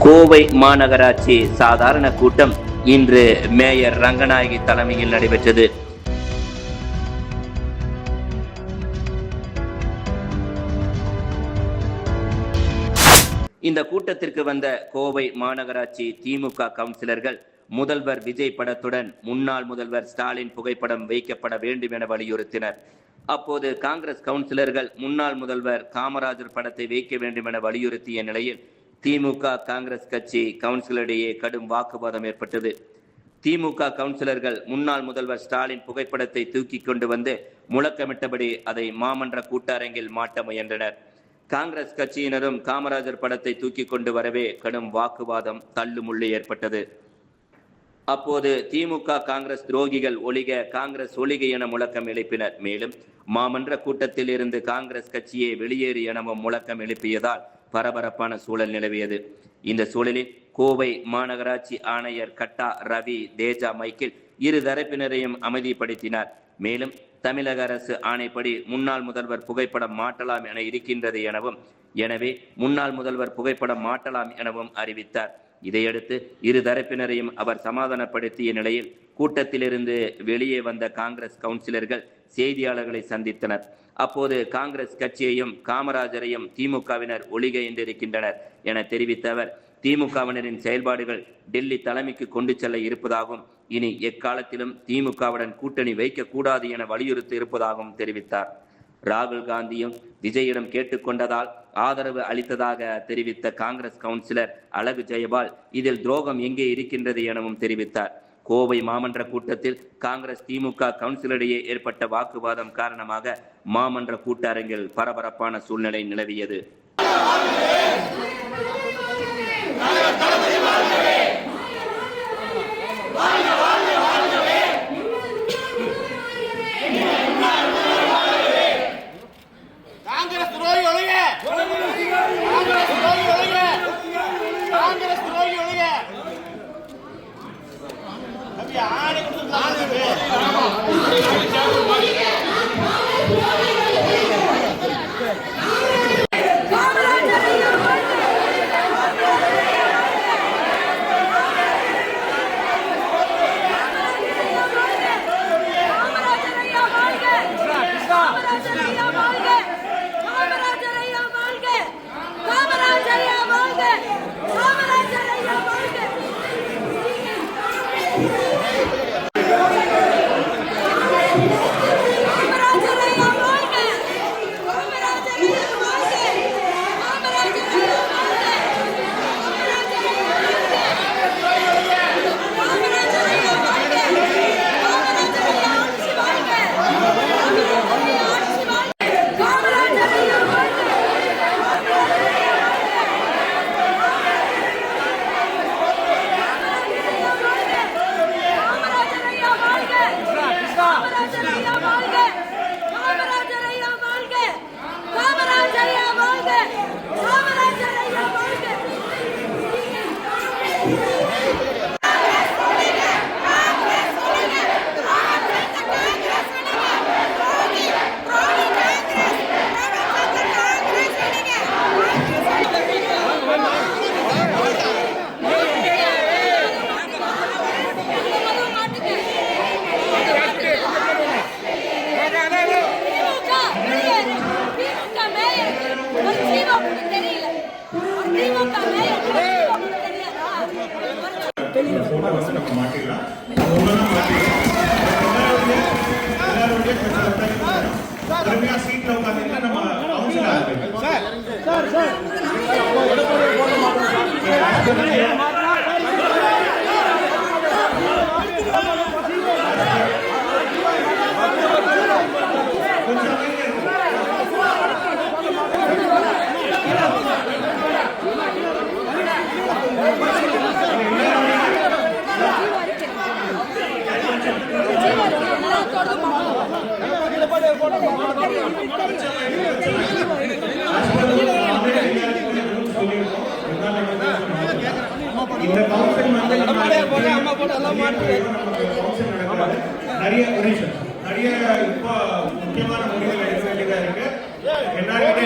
கோவை மாநகராட்சி சாதாரண கூட்டம் இன்று மேயர் ரங்கநாயகி தலைமையில் நடைபெற்றது. இந்த கூட்டத்திற்கு வந்த கோவை மாநகராட்சி திமுக கவுன்சிலர்கள் முதல்வர் விஜய் படத்துடன் முன்னாள் முதல்வர் ஸ்டாலின் புகைப்படம் வைக்கப்பட வேண்டும் என வலியுறுத்தினர். அப்போது காங்கிரஸ் கவுன்சிலர்கள் முன்னாள் முதல்வர் காமராஜர் படத்தை வைக்க வேண்டும் என வலியுறுத்திய நிலையில் திமுக காங்கிரஸ் கட்சி கவுன்சிலரிடையே கடும் வாக்குவாதம் ஏற்பட்டது. திமுக கவுன்சிலர்கள் முன்னாள் முதல்வர் ஸ்டாலின் புகைப்படத்தை தூக்கி கொண்டு வந்து முழக்கமிட்டபடி அதை மாமன்ற கூட்டரங்கில் மாட்ட முயன்றனர். காங்கிரஸ் கட்சியினரும் காமராஜர் படத்தை தூக்கி கொண்டு வரவே கடும் வாக்குவாதம் தள்ளுமுள்ளு ஏற்பட்டது. அப்போது திமுக காங்கிரஸ் துரோகிகள் ஒழிக, காங்கிரஸ் ஒழிக என முழக்கம் எழுப்பினர். மேலும் மாமன்ற கூட்டத்தில் இருந்து காங்கிரஸ் கட்சியை வெளியேறு எனவும் முழக்கம் எழுப்பியதால் பரபரப்பான சூழல் நிலவியது. இந்த சூழலில் கோவை மாநகராட்சி ஆணையர் கட்டா ரவி தேஜா மைக்கேல் இரு தரப்பினரையும் அமைதிப்படுத்தினார். மேலும் தமிழக அரசு ஆணைப்படி முன்னாள் முதல்வர் புகைப்படம் மாற்றலாம் என இருக்கின்றது எனவும், எனவே முன்னாள் முதல்வர் புகைப்படம் மாற்றலாம் எனவும் அறிவித்தார். இதையடுத்து இரு தரப்பினரையும் அவர் சமாதானப்படுத்திய நிலையில் கூட்டத்திலிருந்து வெளியே வந்த காங்கிரஸ் கவுன்சிலர்கள் செய்தியாளர்களை சந்தித்தனர். அப்போது காங்கிரஸ் கட்சியையும் காமராஜரையும் திமுகவினர் ஒழிக என்றிருக்கின்றனர் என தெரிவித்த அவர், திமுகவினரின் செயல்பாடுகள் டெல்லி தலைமைக்கு கொண்டு செல்ல இருப்பதாகவும், இனி எக்காலத்திலும் திமுகவுடன் கூட்டணி வைக்கக்கூடாது என வலியுறுத்தி இருப்பதாகவும் தெரிவித்தார். ராகுல் காந்தியும் விஜயிடம் கேட்டுக்கொண்டதால் ஆதரவு அளித்ததாக தெரிவித்த காங்கிரஸ் கவுன்சிலர் அழகு ஜெயபால் இதில் துரோகம் எங்கே இருக்கின்றது எனவும் தெரிவித்தார். கோவை மாமன்ற கூட்டத்தில் காங்கிரஸ் திமுக கவுன்சிலரிடையே ஏற்பட்ட வாக்குவாதம் காரணமாக மாமன்ற கூட்டரங்கில் பரபரப்பான சூழ்நிலை நிலவியது. நிறைய இப்போ முக்கியமான முடிவுகள் எடுக்க வேண்டியதா இருக்கு. எல்லாருமே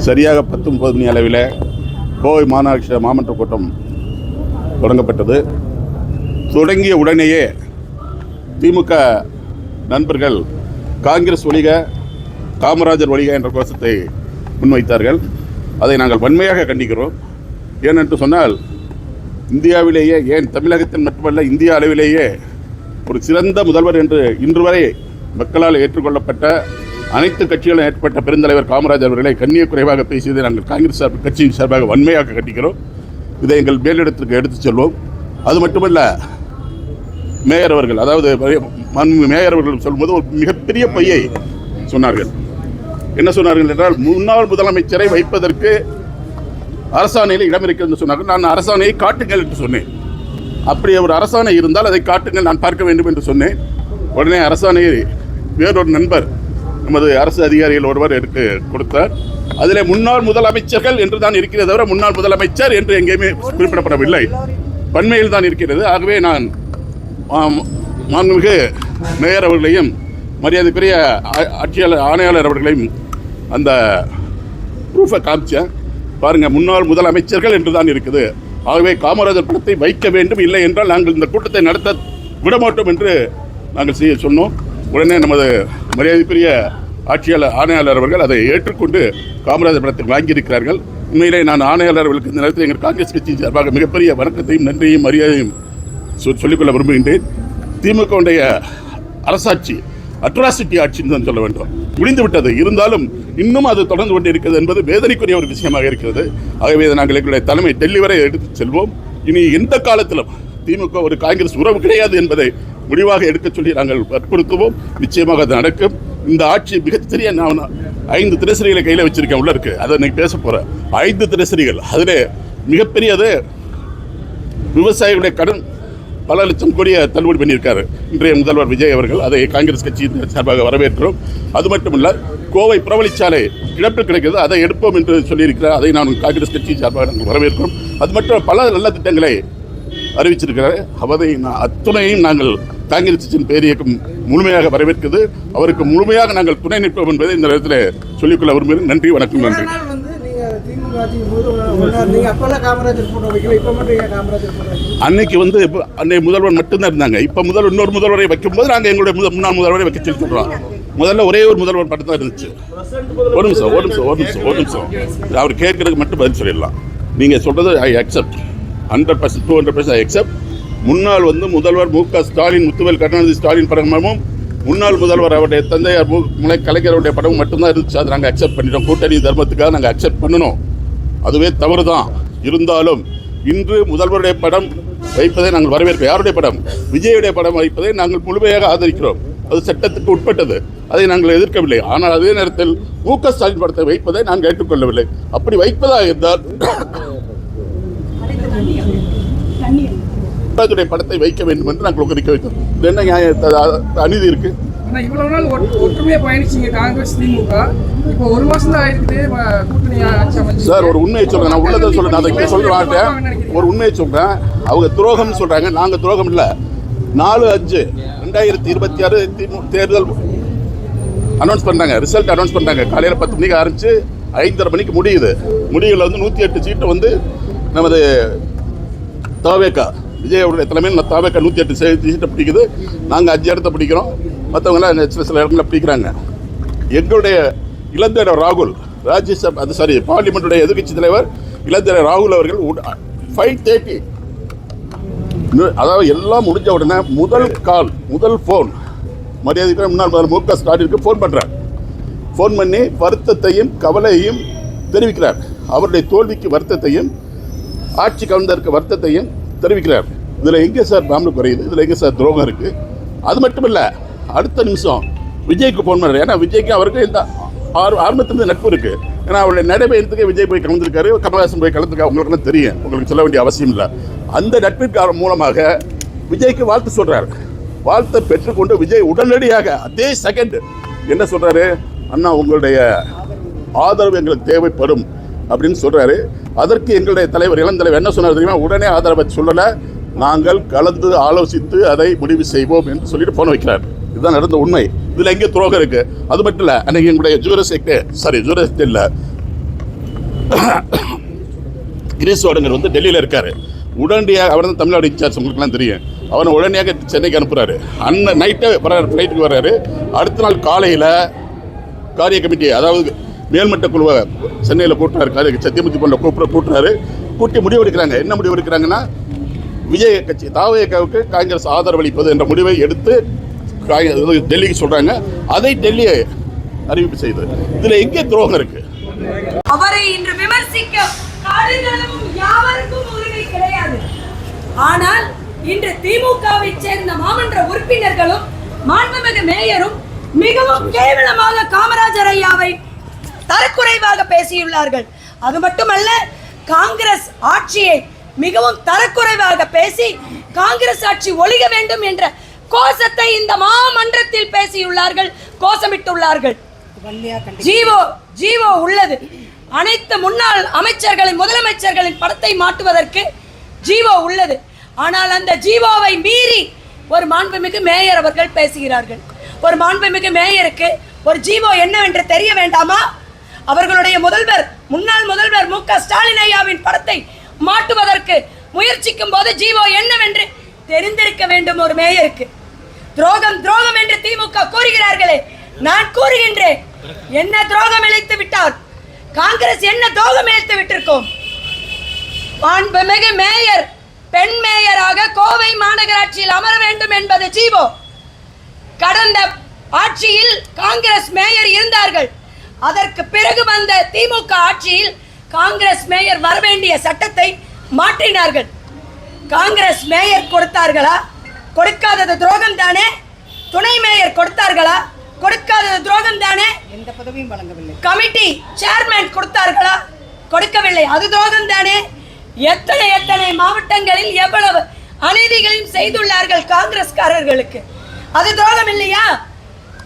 சரியாக 19 மணி அளவில் கோவை மாநகராட்சி மாமன்ற கூட்டம் தொடங்கப்பட்டது. தொடங்கிய உடனேயே திமுக நண்பர்கள் காங்கிரஸ் ஒழிக காமராஜர் ஒழிக என்ற கோஷத்தை முன்வைத்தார்கள். அதை நாங்கள் வன்மையாக கண்டிக்கிறோம். ஏனென்று சொன்னால் இந்தியாவிலேயே, ஏன் தமிழகத்தில் மட்டுமல்ல இந்திய அளவிலேயே ஒரு சிறந்த முதல்வர் என்று இன்று வரை மக்களால் ஏற்றுக்கொள்ளப்பட்ட அனைத்து கட்சிகளும் ஏற்பட்ட பெருந்தலைவர் காமராஜர் அவர்களை கண்ணிய குறைவாக பேசியதை நாங்கள் காங்கிரஸ் கட்சியின் சார்பாக வன்மையாக கண்டிக்கிறோம். இதை எங்கள் மேலிடத்திற்கு எடுத்துச் செல்வோம். அது மட்டுமல்ல, மேயர் அவர்கள், அதாவது மேயர் அவர்கள் சொல்லும்போது ஒரு மிகப்பெரிய பொய்யை சொன்னார்கள். என்ன சொன்னார்கள் என்றால், முன்னாள் முதலமைச்சரை வைப்பதற்கு அரசாணையில் இடம் இருக்கிறது சொன்னார்கள். நான் அரசாணையை காட்டுங்கள் என்று சொன்னேன். அப்படி ஒரு அரசாணை இருந்தால் அதை காட்டுங்கள், நான் பார்க்க வேண்டும் என்று சொன்னேன். உடனே அரசாணையை வேறொரு நண்பர், நமது அரசு அதிகாரிகள் ஒருவர் எடுத்து கொடுத்தார். அதில் முன்னாள் முதலமைச்சர்கள் என்று தான் இருக்கிறது தவிர முன்னாள் முதலமைச்சர் என்று எங்கேயுமே குறிப்பிடப்படவில்லை, பன்மையில் தான் இருக்கிறது. ஆகவே நான் மாண்புமிகு மேயர் அவர்களையும் மரியாதைக்குரிய ஆணையாளர் அவர்களையும் அந்த ப்ரூஃபை காமிச்சேன். பாருங்கள், முன்னாள் முதலமைச்சர்கள் என்று தான் இருக்குது. ஆகவே காமராஜர் படத்தை வைக்க வேண்டும், இல்லை என்றால் நாங்கள் இந்த கூட்டத்தை நடத்த விடமாட்டோம் என்று நாங்கள் சொன்னோம். உடனே நமது மரியாதைக்குரிய ஆணையாளர் அவர்கள் அதை ஏற்றுக்கொண்டு காமராஜர் படத்தை வாங்கியிருக்கிறார்கள். உண்மையிலே நான் ஆணையாளர் அவர்களுக்கு இந்த நேரத்தில் எங்கள் காங்கிரஸ் கட்சியின் சார்பாக மிகப்பெரிய வணக்கத்தையும் நன்றியையும் மரியாதையும் சொல்லிக்கொள்ள விரும்புகின்றேன். திமுகவுடைய அரசாட்சி அட்ராசிட்டி ஆட்சின்னு தான் சொல்ல வேண்டும், முடிந்து விட்டது. இருந்தாலும் இன்னும் அது தொடர்ந்து கொண்டு இருக்கிறது என்பது வேதனைக்குரிய ஒரு விஷயமாக இருக்கிறது. ஆகவே நாங்கள் எங்களுடைய தலைமை டெல்லி வரை எடுத்து செல்வோம். இனி எந்த காலத்திலும் திமுக ஒரு காங்கிரஸ் உறவு கிடையாது என்பதை முடிவாக எடுக்க சொல்லி நாங்கள் வற்புறுத்துவோம். நிச்சயமாக அது நடக்கும். இந்த ஆட்சி மிகப்பெரிய, நான் 5 திரைசரிகளை கையில் வச்சிருக்கேன், உள்ள இருக்கு, அதை இன்னைக்கு பேச போகிறேன். 5 திரைசரிகள், அதில் மிகப்பெரியது விவசாயிகளுடைய கடன் பல லட்சம் கோடியை தள்ளுபடி பண்ணியிருக்காரு இன்றைய முதல்வர் விஜய் அவர்கள். அதை காங்கிரஸ் கட்சியின் சார்பாக வரவேற்கிறோம். அது மட்டுமல்ல, கோவை புறவழிச்சாலை இழப்பு கிடைக்கிறது, அதை எடுப்போம் என்று சொல்லியிருக்கிறார். அதை நான் காங்கிரஸ் கட்சியின் சார்பாக நாங்கள் வரவேற்கிறோம். அது மட்டும் பல நல்ல திட்டங்களை அறிவிச்சிருக்கிறார். அவரை அத்துணையும் நாங்கள் காங்கிரஸ் கட்சியின் பேரியக்கம் முழுமையாக வரவேற்கிறது. அவருக்கு முழுமையாக நாங்கள் துணை நிற்போம் என்பதை இந்த நேரத்தில் சொல்லிக்கொள்ள விரும்புகிறேன். நன்றி, வணக்கம். நன்றி. அன்னைக்கு அன்னைய முதல்வர் மட்டும்தான் இருந்தாங்க. இப்போ இன்னொரு முதல்வரை வைக்கும்போது நாங்கள் எங்களுடைய முன்னாள் முதல்வரை வைக்க சொல்லி சொல்கிறோம். முதல்ல ஒரே ஒரு முதல்வர் மட்டும் தான் இருந்துச்சு. ஒரு நிமிஷம் அவர் கேட்கறதுக்கு மட்டும் பதில் சொல்லிடலாம். நீங்கள் சொல்கிறது ஐ அக்செப்ட் 100%, 200% ஐ அக்செப்ட். முன்னாள் முதல்வர் மு.க. ஸ்டாலின், முத்துவேல் கருணாநிதி ஸ்டாலின் படமும் முன்னாள் முதல்வர் அவருடைய தந்தையார் முனை கலைஞருடைய படமும் மட்டும்தான் இருந்துச்சு. அதை நாங்கள் அக்செப்ட் பண்ணிட்டோம். கூட்டணி தர்மத்துக்காக நாங்கள் அக்செப்ட் பண்ணணும். அதுவே தவறு தான். இருந்தாலும் இன்று முதல்வருடைய படம் வைப்பதை நாங்கள் வரவேற்கிறோம். யாருடைய படம்? விஜயுடைய படம் வைப்பதை நாங்கள் முழுமையாக ஆதரிக்கிறோம். அது சட்டத்துக்கு உட்பட்டது, அதை நாங்கள் எதிர்க்கவில்லை. ஆனால் அதே நேரத்தில் மு.க. ஸ்டாலின் படத்தை வைப்பதை நாங்கள் ஏற்றுக்கொள்ளவில்லை. அப்படி வைப்பதாக இருந்தால் படத்தை வைக்க வேண்டும் என்று நாங்கள் கோரிக்கை வைத்தோம். என்ன அநீதி இருக்கு? இவ்வளவு நாள் ஒற்றுமையா பயணிச்சீங்க காங்கிரஸ் திமுக, இப்போ ஒரு மாசம் தான் ஆயிருக்கு கூட்டணி ஆட்சி அமைச்சு. சார், ஒரு உண்மையை சொல்றேன், நான் உள்ளதை சொல்றேன், அதை சொல்ல மாட்டேன். ஒரு உண்மையை சொல்றேன். அவங்க துரோகம் சொல்றாங்க, நாங்க துரோகம் இல்லை. 4/5/2026 தேர்தல் அனௌன்ஸ் பண்ணாங்க, ரிசல்ட் அனௌன்ஸ் பண்ணாங்க. காலையில் 10 மணிக்கு ஆரம்பிச்சு 5:30 மணிக்கு முடியுது. முடிவில் 108 சீட்டை நமது தாவேகா விஜய் அவருடைய தலைமையில் தாவேகா 108 சீட்டை பிடிக்குது. நாங்கள் 5 இடத்த பிடிக்கிறோம், மற்றவங்களாம் சில இடங்களில் பிடிக்கிறாங்க. எங்களுடைய இளந்தர ராகுல் ராஜ்யசபா பார்லிமெண்ட்டுடைய எதிர்கட்சி தலைவர் இளந்தர ராகுல் அவர்கள் 5:30, அதாவது எல்லாம் முடிஞ்ச உடனே முதல் ஃபோன் மரியாதைக்கு முன்னாள் முதல்வர் மு.க. ஸ்டாலினுக்கு ஃபோன் பண்ணுறார். ஃபோன் பண்ணி வருத்தத்தையும் கவலையையும் தெரிவிக்கிறார். அவருடைய தோல்விக்கு வருத்தத்தையும் ஆட்சி கவர்ந்ததற்கு வருத்தத்தையும் தெரிவிக்கிறார். இதில் எங்கே சார் பாம்பு குறையுது? இதில் எங்கே சார் துரோகம் இருக்குது? அது மட்டும் இல்லை, அடுத்த நிமிஷம் விஜய்க்கு ஃபோன் பண்ணுறாரு. ஏன்னா விஜய்க்கு அவருக்கு இந்த ஆரம்பத்திலிருந்து நட்பு இருக்குது. ஏன்னா அவருடைய நடைபயணத்துக்கு விஜய் போய் கலந்துருக்காரு, கமல்ஹாசன் போய் கலந்துருக்காரு. உங்களுக்குலாம் தெரியும், உங்களுக்கு சொல்ல வேண்டிய அவசியம் இல்லை. அந்த நட்பிற்கு மூலமாக விஜய்க்கு வாழ்த்து சொல்கிறார். வாழ்த்தை பெற்றுக்கொண்டு விஜய் உடனடியாக அதே செகண்ட் என்ன சொல்கிறாரு? அண்ணா, உங்களுடைய ஆதரவு எங்களுக்கு தேவைப்படும் அப்படின்னு சொல்கிறாரு. அதற்கு எங்களுடைய தலைவர் இளந்தலைவர் என்ன சொன்னார் தெரியுமா? உடனே ஆதரவை சொல்லலை, நாங்கள் கலந்து ஆலோசித்து அதை முடிவு செய்வோம் என்று சொல்லிட்டு போன வைக்கிறார். இதுதான் நடந்த உண்மை. இதில் எங்கே துரோகம் இருக்குது? அது மட்டும் இல்லை, அன்றைக்கி எங்களுடைய ஜூரசெக்ட் இல்லை கிரீஸ்வரங்கர் வந்து டெல்லியில் இருக்கார். உடனடியாக அவர் தான் தமிழ்நாடு இன்சார்ஜ், உங்களுக்குலாம் தெரியும். அவரை உடனடியாக சென்னைக்கு அனுப்புகிறாரு. நைட்டே வர்றாரு, ஃப்ளைட்டுக்கு வர்றாரு. அடுத்த நாள் காலையில் காரிய கமிட்டி, அதாவது மேல்மட்ட குழுவை சென்னையில் கூட்டுறாரு. சத்தியமூர்த்தி போன்ற கூட்டுறாரு. கூட்டி முடிவு எடுக்கிறாங்க. என்ன முடிவு எடுக்கிறாங்கன்னா, விஜய் கட்சி தாவேக்காவுக்கு காங்கிரஸ் ஆதரவு அளிப்பது என்ற முடிவை எடுத்து டெல்லிக்கு சொல்கிறாங்க. அதை டெல்லி அறிவிப்பு செய்து. இதில் எங்கே துரோகம் இருக்குது? அவரை இன்று விமர்சிக்க யாவருக்கும் உரிமை கிடையாது. ஆனால் இன்று திமுகவை சேர்ந்த மாமன்ற உறுப்பினர்களும் மாண்புமிகு மேயரும் மிகவும் கேவலமாக காமராஜர் ஐயாவை தரக்குறைவாக பேசியுள்ளார்கள். அது மட்டுமல்ல, காங்கிரஸ் ஆட்சியை மிகவும் தரக்குறைவாக பேசி காங்கிரஸ் ஆட்சி ஒழிக வேண்டும் என்ற கோஷத்தை இந்த மாமன்றத்தில் பேசியுள்ளார்கள், கோஷமிட்டுள்ளார்கள். ஜீவோ உள்ளது. அனைத்து முன்னாள் அமைச்சர்களின் முதலமைச்சர்களின் படத்தை மாட்டுவதற்கு ஜீவோ உள்ளது. ஆனால் அந்த ஜீவோவை மீறி ஒரு மாண்புமிகு மேயர் அவர்கள் பேசுகிறார்கள். ஒரு மாண்புமிகு மேயருக்கு ஒரு ஜீவோ என்னவென்று தெரிய வேண்டாமா? அவர்களுடைய முன்னாள் முதல்வர் மு.க. ஸ்டாலின் ஐயாவின் படத்தை மாட்டுவதற்கு முயற்சிக்கும் போது ஜீவோ என்னவென்று தெரிந்திருக்க வேண்டும் ஒரு மேயருக்கு. துரோகம் என்று திமுக கூறுகிறார்களே, நான் கூறுகின்றேன், என்ன துரோகம் இழைத்து விட்டார்? காங்கிரஸ் என்ன துரோகம் இழைத்து விட்டிருக்கோம்? மாண்புமிகு மேயர் பெண் மேயராக கோவை மாநகராட்சியில் அமர வேண்டும் என்பது ஜீவோ. கடந்த ஆட்சியில் காங்கிரஸ் மேயர் இருந்தார்கள். அதற்கு பிறகு வந்த திமுக ஆட்சியில் காங்கிரஸ் மேயர் வர வேண்டிய சட்டத்தை மாற்றினார்கள். காங்கிரஸ் மேயர் கொடுத்தார்களா? கொடுக்காதது துரோகம் தானே. துணை மேயர் கொடுத்தார்களா? கொடுக்காதது துரோகம் தானே. எந்த பதவியும் வழங்கவில்லை. கமிட்டி சேர்மேன் கொடுத்தார்களா? கொடுக்கவில்லை. அது துரோகம் தானே. எத்தனை மாவட்டங்களில் எவ்வளவு அநீதிகளையும் செய்துள்ளார்கள் காங்கிரஸ்காரர்களுக்கு. அது துரோகம் இல்லையா?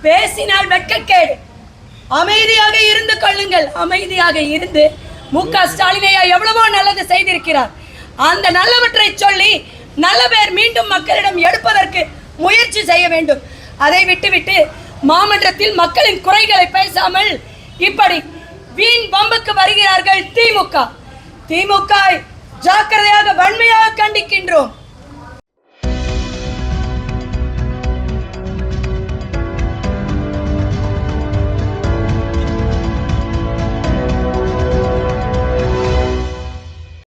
பேசினால் வெட்கக்கேடு. அமைதியாக இருந்து கொள்ளுங்கள். அமைதியாக இருந்து மு.க. ஸ்டாலினையா எவ்வளவோ நல்லது செய்திருக்கிறார். அந்த நல்லவற்றை சொல்லி நல்ல பேர் மீண்டும் மக்களிடம் எடுப்பதற்கு முயற்சி செய்ய வேண்டும். அதை விட்டுவிட்டு மாமன்றத்தில் மக்களின் குறைகளை பேசாமல் இப்படி வீண் பம்புக்கு வருகிறார்கள் திமுக. ஜாக்கிரதையாக வன்மையாக கண்டிக்கின்றோம்.